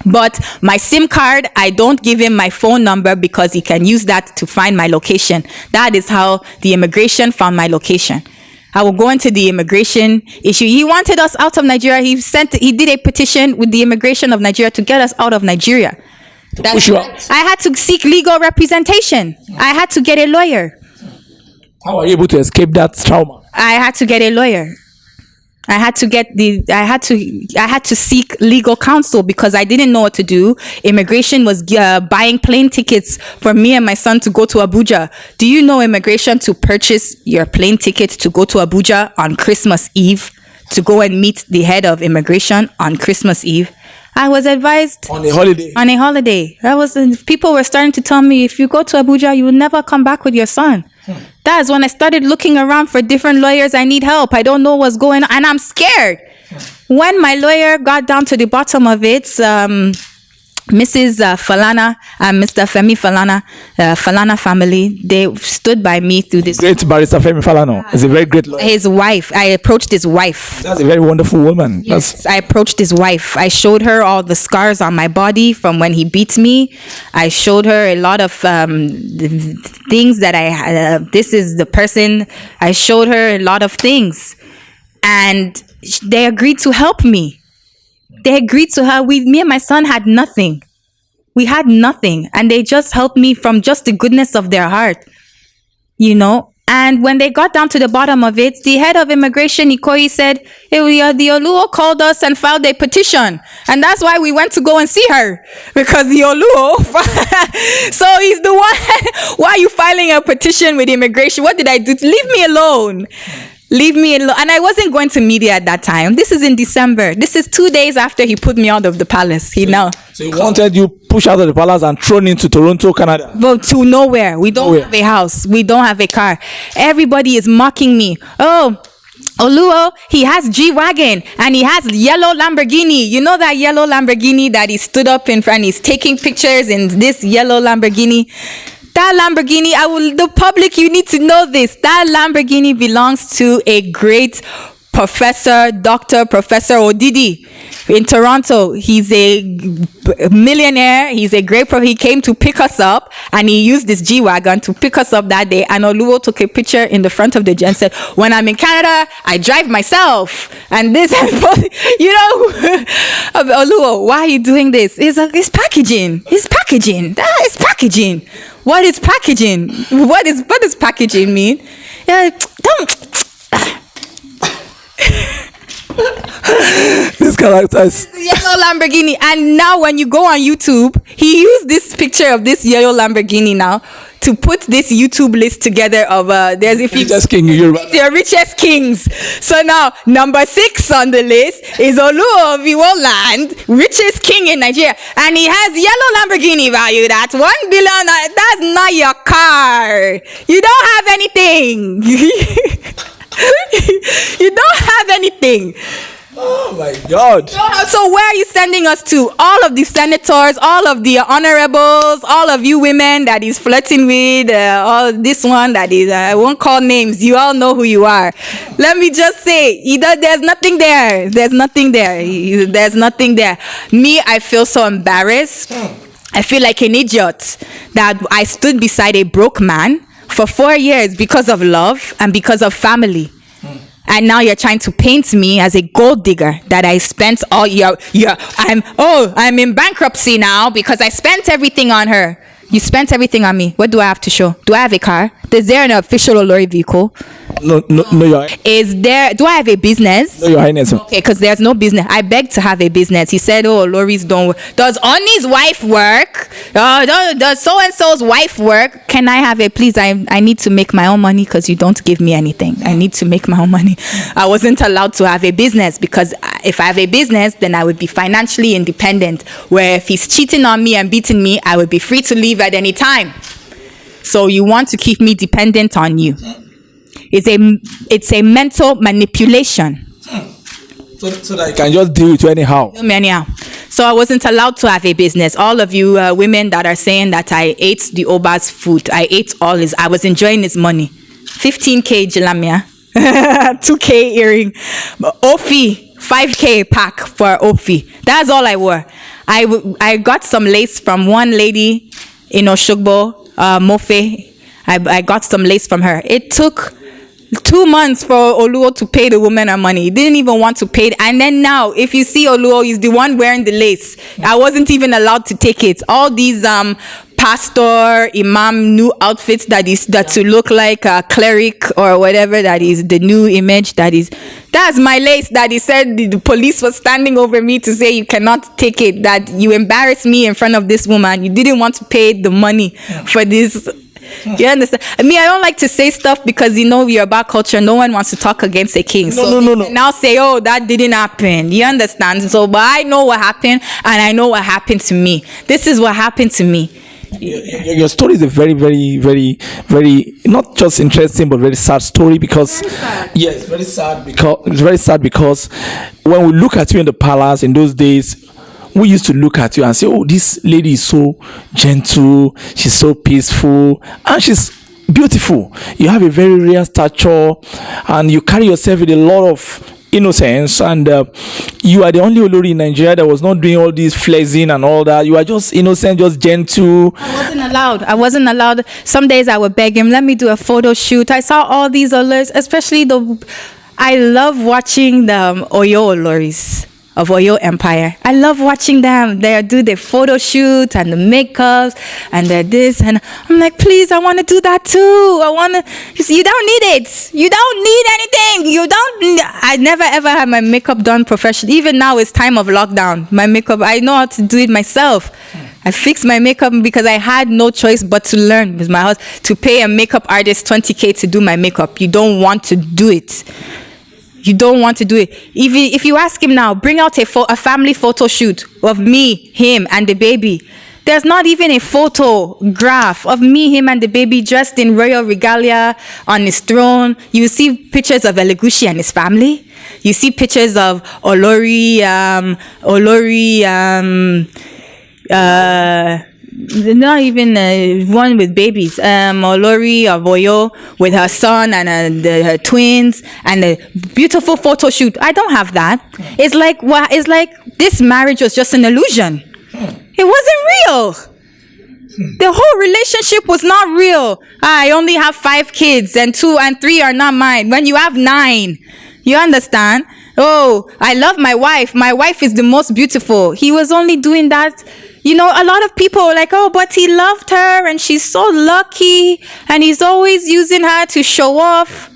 But my SIM card, I don't give him my phone number because he can use that to find my location. That is how the immigration found my location. I will go into the immigration issue. He wanted us out of Nigeria. He did a petition with the immigration of Nigeria to get us out of Nigeria. Push you out. I had to seek legal representation. I had to get a lawyer. How are you able to escape that trauma? I had to get a lawyer. I had to seek legal counsel because I didn't know what to do. Immigration was buying plane tickets for me and my son to go to Abuja. Do you know immigration to purchase your plane ticket to go to Abuja on Christmas Eve to go and meet the head of immigration on Christmas Eve? I was advised on a holiday. On a holiday. People were starting to tell me, if you go to Abuja, you will never come back with your son. That is when I started looking around for different lawyers. I need help. I don't know what's going on. And I'm scared. When my lawyer got down to the bottom of it, Mrs. Falana and Mr. Femi Falana, Falana family, they stood by me through this. Great barrister Femi Falana is a very great lawyer. His wife, I approached his wife. That's a very wonderful woman. Yes, I approached his wife. I showed her all the scars on my body from when he beat me. I showed her a lot of things that I had. This is the person. I showed her a lot of things. And they agreed to help me. They agreed to help. Me and my son had nothing. We had nothing. And they just helped me from just the goodness of their heart. You know? And when they got down to the bottom of it, the head of immigration, Ikoyi, said, the Oluwo called us and filed a petition. And that's why we went to go and see her. Because the Oluwo, so he's the one, why are you filing a petition with immigration? What did I do? Leave me alone. Leave me alone. And I wasn't going to media at that time. This is in December. This is 2 days after he put me out of the palace. So he wanted you pushed out of the palace and thrown into Toronto, Canada. But to nowhere. We don't have a house. We don't have a car. Everybody is mocking me. Oh, Oluwo, he has G-Wagon and he has yellow Lamborghini. You know that yellow Lamborghini that he stood up in front, he's taking pictures in this yellow Lamborghini. That Lamborghini, the public, you need to know this. That Lamborghini belongs to a great professor, Professor Odidi in Toronto. He's a millionaire. He's a great he came to pick us up and he used this G-Wagon to pick us up that day. And Oluwo took a picture in the front of the jet and said, when I'm in Canada, I drive myself. And this, you know, Oluwo, why are you doing this? It's packaging. It's packaging. That is packaging. What is packaging? What does packaging mean? Don't. This character is yellow Lamborghini. And now when you go on YouTube, he used this picture of this yellow Lamborghini now to put this YouTube list together of there's a few richest king in Europe. The richest kings. So now number 6 on the list is Oluwo of Iwo Land, richest king in Nigeria, and he has yellow Lamborghini valued at 1 billion. That's not your car. You don't have anything. You don't have anything. Oh my God. So where are you sending us to? All of the senators, all of the honorables, all of you women that he's flirting with, all this one that is, I won't call names. You all know who you are. Let me just say, there's nothing there. There's nothing there. There's nothing there. Me, I feel so embarrassed. I feel like an idiot that I stood beside a broke man for 4 years because of love and because of family. And now you're trying to paint me as a gold digger that I spent all I'm in bankruptcy now because I spent everything on her. You spent everything on me. What do I have to show? Do I have a car? Is there an official Olori vehicle? No, Your Highness. Do I have a business? No, Your Highness. Okay, because there's no business. I beg to have a business. He said, oh, Lori's don't work. Does Oni's wife work? Does so-and-so's wife work? Can I have it? Please, I need to make my own money because you don't give me anything. I need to make my own money. I wasn't allowed to have a business because if I have a business, then I would be financially independent. Where if he's cheating on me and beating me, I would be free to leave at any time. So you want to keep me dependent on you. It's a mental manipulation. So that you can just deal with you anyhow. So I wasn't allowed to have a business. All of you women that are saying that I ate the Oba's food, I ate all his, I was enjoying his money. 15K Jilamia, 2K earring, Ofi, 5K pack for Ofi. That's all I wore. I got some lace from one lady in Oshogbo, Mofe. I got some lace from her. It took 2 months for Oluwo to pay the woman her money. He didn't even want to pay it. And then now, if you see Oluwo, he's the one wearing the lace. I wasn't even allowed to take it. All these pastor, imam, new outfits that to look like a cleric or whatever that is the new image that's my lace that he said the police was standing over me to say you cannot take it, that you embarrassed me in front of this woman. You didn't want to pay the money for this. You understand? I don't like to say stuff because we're about culture. No one wants to talk against a king. No. Now say, oh, that didn't happen. You understand? So, but I know what happened, and I know what happened to me. This is what happened to me. Your story is a very, very, very, very not just interesting but very sad story because it's very sad because when we look at you in the palace in those days, we used to look at you and say, oh, this lady is so gentle, she's so peaceful, and she's beautiful. You have a very rare stature, and you carry yourself with a lot of innocence, and you are the only Olori in Nigeria that was not doing all this flexing and all that. You are just innocent, just gentle. I wasn't allowed. Some days I would beg him, let me do a photo shoot. I saw all these Oloris, especially I love watching the Oyo Oloris of Oyo Empire. I love watching them. They do the photo shoot and the makeups and they're this, and I'm like, please, I want to do that too. You don't need it. You don't need anything. I never ever had my makeup done professionally. Even now it's time of lockdown. My makeup, I know how to do it myself. I fixed my makeup because I had no choice but to learn with my house, to pay a makeup artist 20K to do my makeup. You don't want to do it. You don't want to do it. If you ask him now, bring out a family photo shoot of me, him, and the baby. There's not even a photograph of me, him, and the baby dressed in royal regalia on his throne. You see pictures of Elegushi and his family. You see pictures of Olori, not even one with babies. Olori of Oyo with her son and her twins, and a beautiful photo shoot. I don't have that. It's like this marriage was just an illusion. It wasn't real. The whole relationship was not real. I only have 5 kids, and 2 and 3 are not mine. When you have 9, you understand? Oh, I love my wife. My wife is the most beautiful. He was only doing that. You know, a lot of people are like, oh, but he loved her and she's so lucky and he's always using her to show off.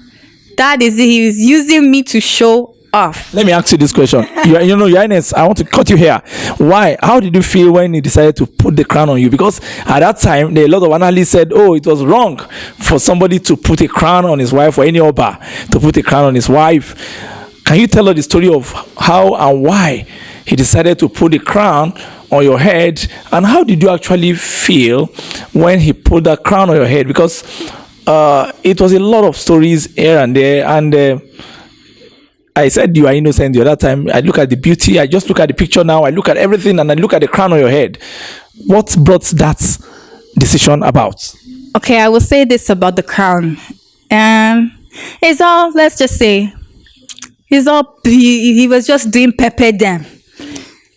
He's using me to show off. Let me ask you this question. Your Highness, I want to cut you here. Why? How did you feel when he decided to put the crown on you? Because at that time, a lot of analysts said, oh, it was wrong for somebody to put a crown on his wife, or any Oba to put a crown on his wife. Can you tell us the story of how and why he decided to put the crown on your head, and how did you actually feel when he put that crown on your head? Because it was a lot of stories here and there, and I said you are innocent the other time. I look at the beauty, I just look at the picture now, I look at everything, and I look at the crown on your head. What brought that decision about? Okay, I will say this about the crown. It's all, let's just say, he was just doing Pepe them.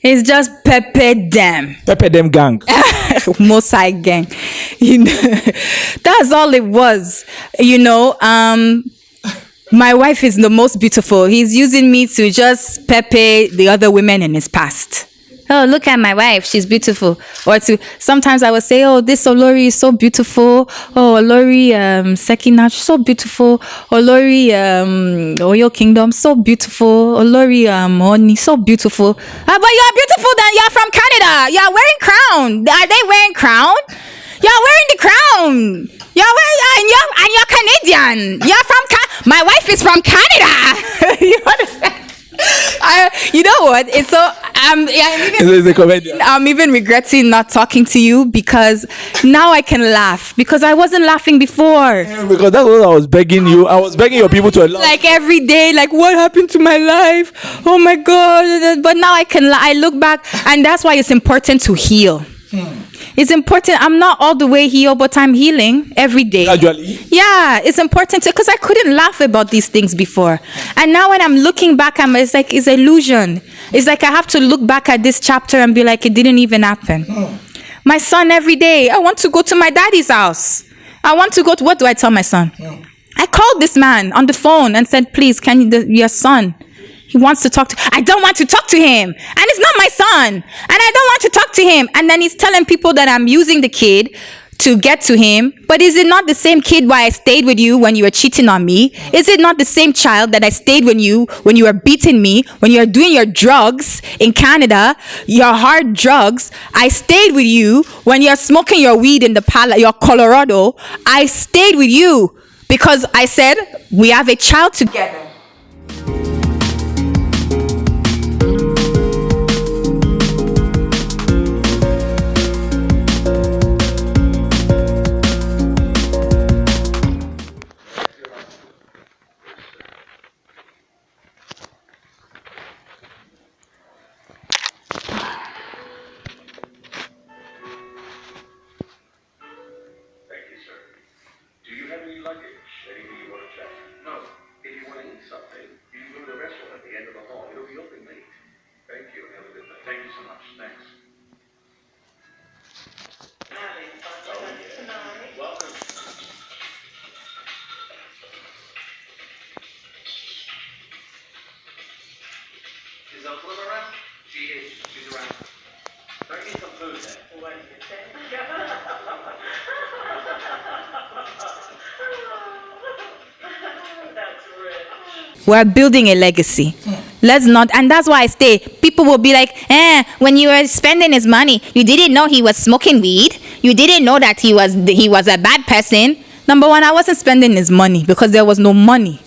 It's just Pepe them. Pepe them gang. Mosai gang. You know, that's all it was. You know, my wife is the most beautiful. He's using me to just Pepe the other women in his past. Oh, look at my wife. She's beautiful. Or sometimes I would say, oh, this Olori is so beautiful. Oh, Olori Sekina, so beautiful. Olori Oyo Kingdom, so beautiful. Olori Oni, so beautiful. But you're beautiful then. You're from Canada. You're wearing crown. Are they wearing crown? You're wearing the crown. You're wearing, and you're Canadian. You're from my wife is from Canada. You understand? You know what? It's so I'm even regretting not talking to you, because now I can laugh, because I wasn't laughing before. Yeah, because that's what I was begging you. I was begging your people to laugh. Like every day, like what happened to my life? Oh my God! But now I look back, and that's why it's important to heal. It's important. I'm not all the way healed, but I'm healing every day. Gradually? Yeah, it's important because I couldn't laugh about these things before. And now when I'm looking back, it's like, it's illusion. It's like I have to look back at this chapter and be like, it didn't even happen. My son, every day, I want to go to my daddy's house. I want to go to, what do I tell my son? I called this man on the phone and said, please, your son, he wants to talk to, I don't want to talk to him. And it's not my son. And I don't want to talk to him. And then he's telling people that I'm using the kid to get to him. But is it not the same kid why I stayed with you when you were cheating on me? Is it not the same child that I stayed with you when you were beating me, when you were doing your drugs in Canada, your hard drugs? I stayed with you when you're smoking your weed in your Colorado. I stayed with you because I said, we have a child together. We're building a legacy. Let's not, and that's why I stay. People will be like, when you were spending his money, you didn't know he was smoking weed. You didn't know that he was a bad person. Number one, I wasn't spending his money because there was no money.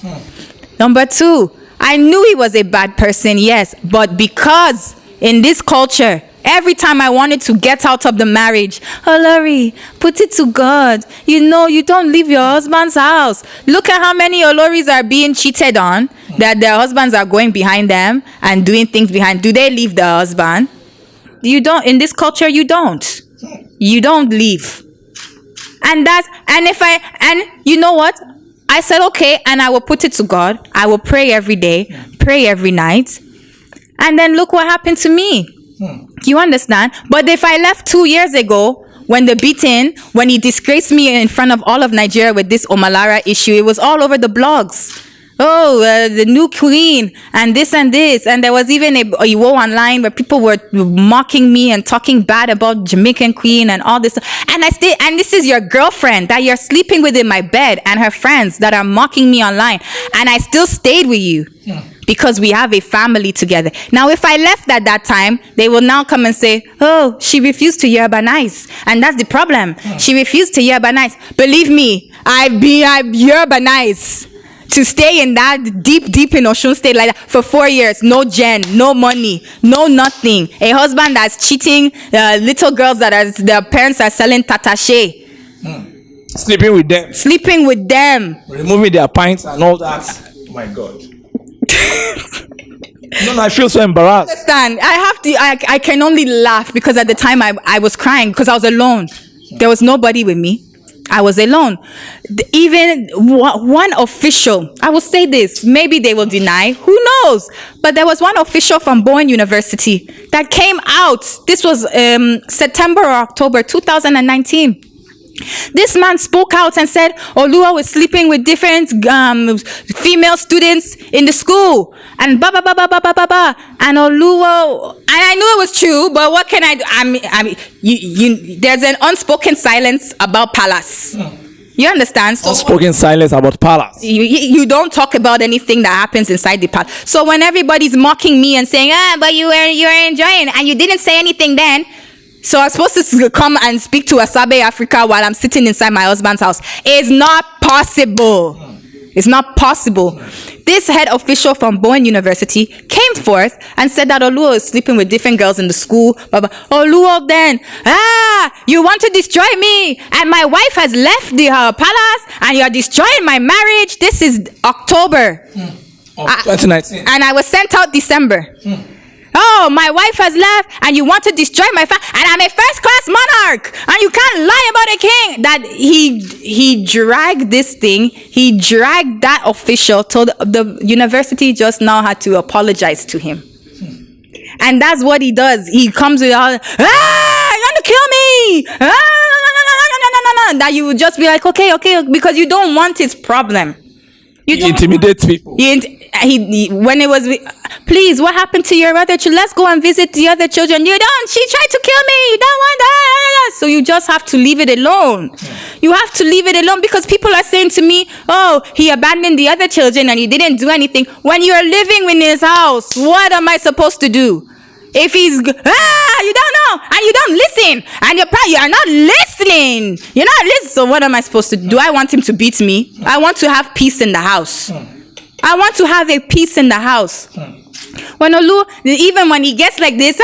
Number two, I knew he was a bad person, yes, but because in this culture, every time I wanted to get out of the marriage, oh, Olori, put it to God. You know, you don't leave your husband's house. Look at how many Oloris are being cheated on, that their husbands are going behind them and doing things behind. Do they leave the husband? You don't. In this culture, you don't. You don't leave. And you know what? I said, okay, and I will put it to God. I will pray every day, pray every night. And then look what happened to me. You understand? But if I left 2 years ago, when he disgraced me in front of all of Nigeria with this Omalara issue, it was all over the blogs. Oh, the new queen and this. And there was even a Iwo online where people were mocking me and talking bad about Jamaican queen and all this. And this is your girlfriend that you're sleeping with in my bed and her friends that are mocking me online. And I still stayed with you because we have a family together. Now, if I left at that time, they will now come and say, oh, she refused to urbanize. And that's the problem. She refused to urbanize. Believe me, I've urbanized. To stay in that deep in Osun State like that for 4 years, no gen, no money, no nothing. A husband that's cheating little girls their parents are selling tatashe. Sleeping with them. Removing their pints and all that. Oh my God. No, I feel so embarrassed. Understand? I can only laugh because at the time I was crying because I was alone. There was nobody with me. I was alone. Even one official, I will say this, maybe they will deny, who knows? But there was one official from Bowen University that came out. This was September or October 2019. This man spoke out and said Oluwo was sleeping with different female students in the school and ba ba ba ba ba ba ba ba. And Oluwo, and I knew it was true, but what can I do? I mean, there's an unspoken silence about Palace. You understand? So unspoken silence about Palace. You don't talk about anything that happens inside the Palace. So when everybody's mocking me and saying, but you were enjoying and you didn't say anything then. So I'm supposed to come and speak to Asabe Africa while I'm sitting inside my husband's house. It's not possible. It's not possible. This head official from Bowen University came forth and said that Oluwo is sleeping with different girls in the school. Oluwo then, you want to destroy me. And my wife has left the palace and you're destroying my marriage. This is October. Of 2019. And I was sent out December. Oh, my wife has left and you want to destroy my family and I'm a first-class monarch and you can't lie about a king. That he dragged this thing. He dragged that official till the university just now had to apologize to him. And that's what he does. He comes with all, you want to kill me. That you would just be like, okay, because you don't want his problem. You intimidate people. When it was, please, what happened to your other children? Let's go and visit the other children. You don't. She tried to kill me. You don't want that. So you just have to leave it alone. You have to leave it alone because people are saying to me, oh, he abandoned the other children and he didn't do anything. When you're living in his house, what am I supposed to do? If he's, you don't know, and you don't listen, and you are not listening. You're not listening. So what am I supposed to do? Do I want him to beat me? I want to have peace in the house. I want to have a peace in the house. When even when he gets like this,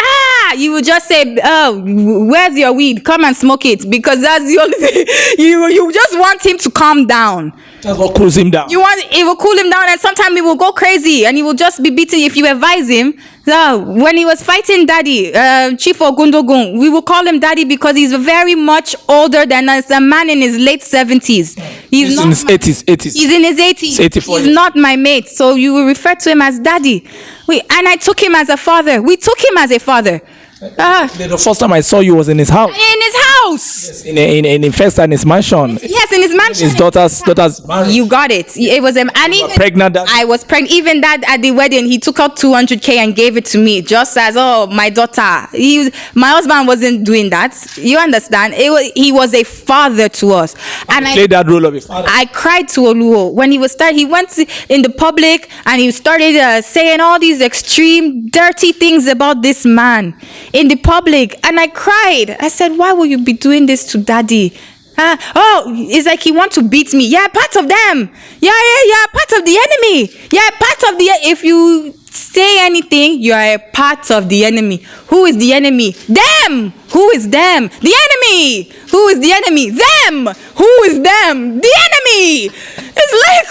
you will just say, oh, where's your weed? Come and smoke it. Because that's the only thing. You just want him to calm down. That's what cools him down. It will cool him down, and sometimes he will go crazy and he will just be beaten if you advise him. When he was fighting Daddy, Chief Ogundogun, we will call him Daddy because he's very much older than us, a man in his late 70s. He's in his 80s. He's in his 80s. 84 He's not my mate, so you will refer to him as Daddy. And I took him as a father. We took him as a father. The first time I saw you was in his house. In his house. In first and his mansion. Yes, in his mansion. His daughter's married. You got it. It was and even pregnant. I was pregnant. Even that at the wedding, he took out 200K and gave it to me, just as my daughter. My husband wasn't doing that. You understand? He was a father to us, and I played that role of a father. I cried to Oluwo when he he went in the public and he started saying all these extreme, dirty things about this man in the public, and I cried. I said, "Why will you be doing this to Daddy?" It's like he wants to beat me. Yeah, part of them. Yeah, part of the enemy. Yeah, part of the. If you say anything, you are a part of the enemy. Who is the enemy? Them. Who is them? The enemy. Who is the enemy? Them. Who is them? The enemy. It's like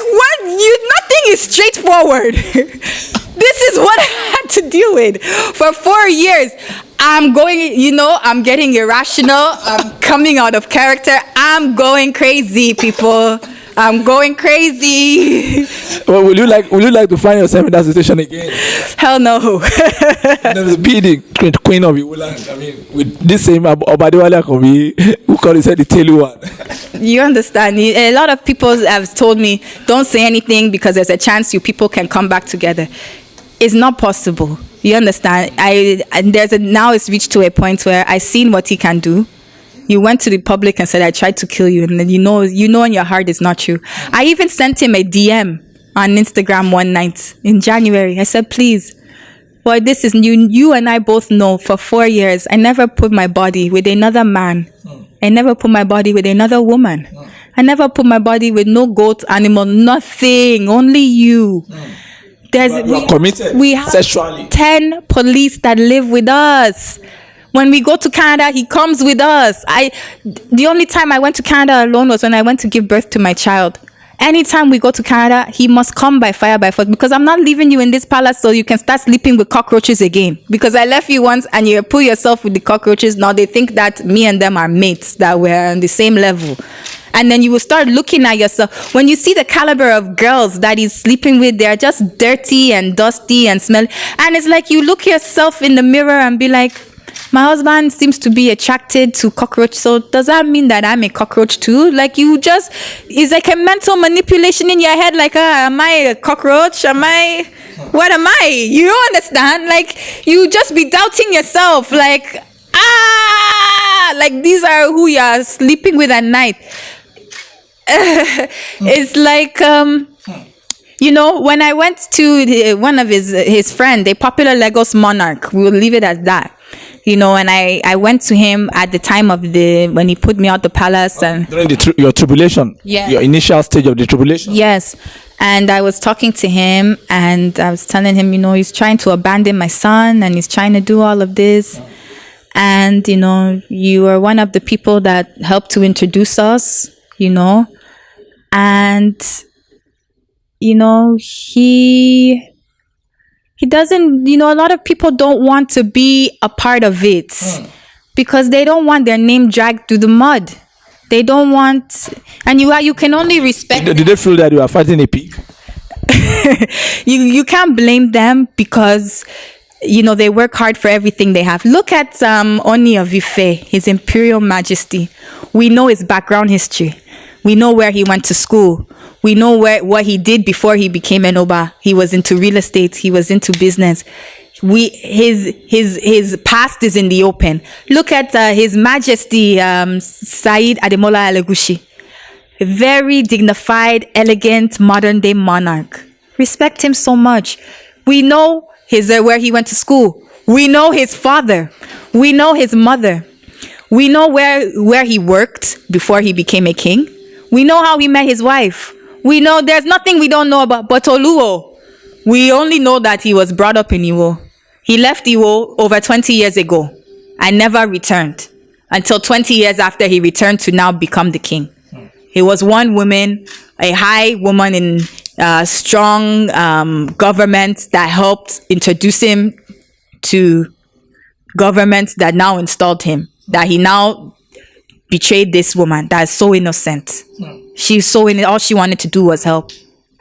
nothing is straightforward. This is what I had to deal with for 4 years. I'm getting irrational. I'm coming out of character. I'm going crazy, people. I'm going crazy. Well, would you like to find yourself in that situation again? Hell no. There's be the queen of Iwoland. I mean, with this same Obadiwale Akobi, who called himself the Telu one. You understand? A lot of people have told me, don't say anything because there's a chance you people can come back together. It's not possible. You understand? Now it's reached to a point where I've seen what he can do. You went to the public and said, I tried to kill you. And then you know in your heart it's not true. I even sent him a DM on Instagram one night in January. I said, please, boy, this is new. You and I both know for 4 years, I never put my body with another man. I never put my body with another woman. I never put my body with no goat, animal, nothing. Only you. We have sexually 10 police that live with us. When we go to Canada, he comes with us. The only time I went to Canada alone was when I went to give birth to my child. Anytime we go to Canada, he must come by fire by force, because I'm not leaving you in this palace so you can start sleeping with cockroaches again. Because I left you once and you put yourself with the cockroaches. Now they think that me and them are mates, that we're on the same level. And then you will start looking at yourself. When you see the caliber of girls that he's sleeping with, they're just dirty and dusty and smelly. And it's like you look yourself in the mirror and be like, my husband seems to be attracted to cockroach. So does that mean that I'm a cockroach too? Like it's like a mental manipulation in your head. Like, am I a cockroach? What am I? You don't understand? Like, you just be doubting yourself. Like, like these are who you are sleeping with at night. It's like, when I went to one of his friend, a popular Lagos monarch, we'll leave it at that. And I went to him at the time of when he put me out the palace and during your tribulation, your initial stage of the tribulation. Yes, and I was talking to him and I was telling him, he's trying to abandon my son and he's trying to do all of this. And you are one of the people that helped to introduce us. And he doesn't, a lot of people don't want to be a part of it because they don't want their name dragged through the mud. They don't want, and you can only respect. Did they feel that you are fighting a pig? You can't blame them because they work hard for everything they have. Look at Oni of Ife, His Imperial Majesty. We know his background history. We know where he went to school. We know what he did before he became an Oba. He was into real estate. He was into business. His past is in the open. Look at His Majesty Said Ademola Elegushi. A very dignified, elegant, modern-day monarch. Respect him so much. We know where he went to school. We know his father. We know his mother. We know where he worked before he became a king. We know how he met his wife. We know there's nothing we don't know about. But Oluwo, we only know that he was brought up in Iwo. He left Iwo over 20 years ago and never returned until 20 years after he returned to now become the king. He was one woman, a high woman in strong government that helped introduce him to government that now installed him. That he now betrayed this woman that is so innocent. She's so innocent. All she wanted to do was help.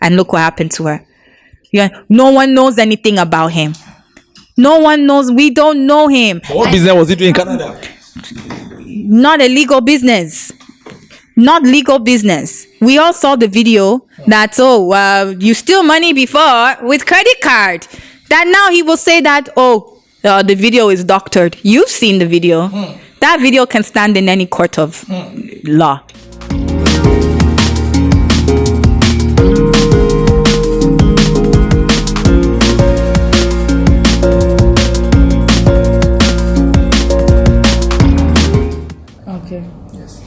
And look what happened to her. No one knows anything about him. No one knows. We don't know him. What business was he doing in Canada? Not a legal business. Not legal business. We all saw the video that, you steal money before with credit card. That now he will say that, the video is doctored. You've seen the video. That video can stand in any court of law. Okay. Yes.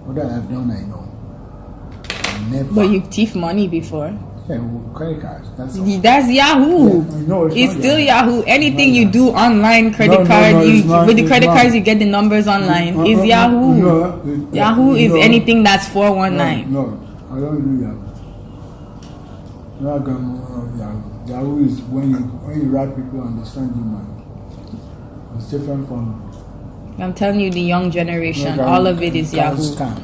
What I have done, I know. Never. But you thief money before. Yeah, with credit cards. That's Yahoo. Yeah, no, It's not still Yahoo. Anything you do online, No, credit no, card, no, it's not- with the it's credit not. cards you get the numbers online. Is Yahoo. Yahoo is anything that's 419. No, I don't do Yahoo. Not gonna Yahoo. Yahoo is when you write people understand you, man. It's different from. I'm telling you, the young generation, No, all of it is card Yahoo. Scam.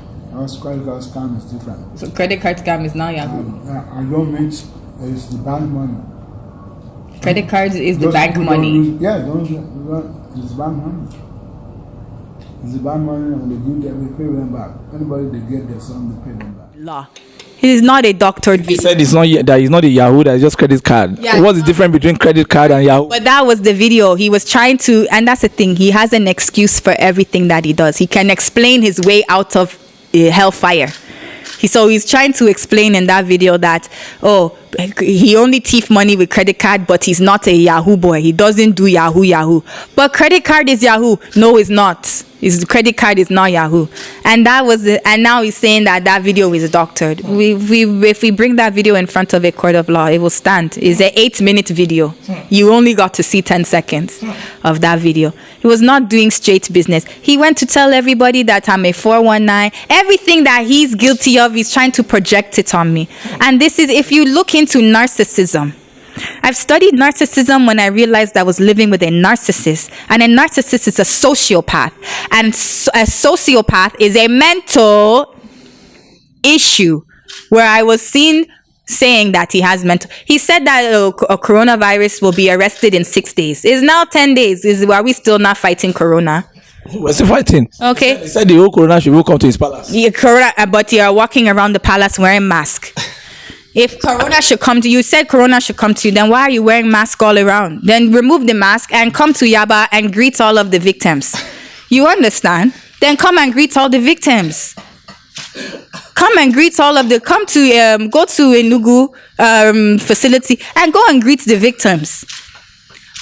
Credit card scam is different. So credit card scam is now Yahoo. I don't mix. It's the bank money. Credit cards is the Those bank people don't money. lose- Yeah, it's bank money. It's the bank money, and they give them, they pay them back. Anybody they get their son, they pay them back. Law. It is not a doctored He video. said it's not a Yahoo, that is just credit card. Yeah. What's the difference between credit card and Yahoo? But that was the video. He was trying to, and that's the thing. He has an excuse for everything that he does. He can explain his way out of hellfire. So he's trying to explain in that video that, he only thief money with credit card, but he's not a Yahoo boy. He doesn't do Yahoo. But credit card is Yahoo. No, it's not. His credit card is not Yahoo. And that was it. And now he's saying that video is doctored. If we bring that video in front of a court of law, it will stand. It's an 8-minute video. You only got to see 10 seconds of that video. He was not doing straight business. He went to tell everybody that I'm a 419. Everything that he's guilty of, he's trying to project it on me. And this is, if you look into narcissism, I've studied narcissism when I realized I was living with a narcissist. And a narcissist is a sociopath. And a sociopath is a mental issue where I was seen saying that he has mental. He said that a coronavirus will be arrested in 6 days. It's now 10 days. Are we still not fighting corona? We're still fighting. Okay. He said the whole corona should come to his palace. Yeah, corona, but you're walking around the palace wearing mask. If corona should come to you, said corona should come to you, then why are you wearing mask all around? Then remove the mask and come to Yaba and greet all of the victims. You understand? Then come and greet all the victims. Come and greet all of the, go to Enugu facility and go and greet the victims.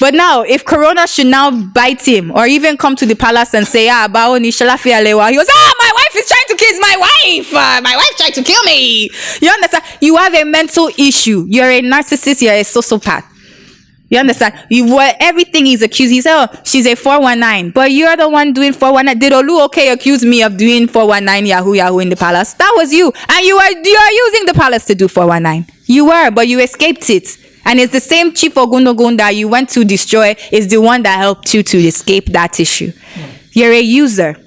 But now, if corona should now bite him or even come to the palace and say, he goes, my wife is trying to kill my wife. My wife tried to kill me. You understand? You have a mental issue. You're a narcissist. You're a sociopath. You understand? Everything he's accused. He said, she's a 419. But you're the one doing 419. Did Oluwo accuse me of doing 419 Yahoo in the palace? That was you. And you are using the palace to do 419. You were, but you escaped it. And it's the same Chief Ogundogun that you went to destroy is the one that helped you to escape that issue. You're a user.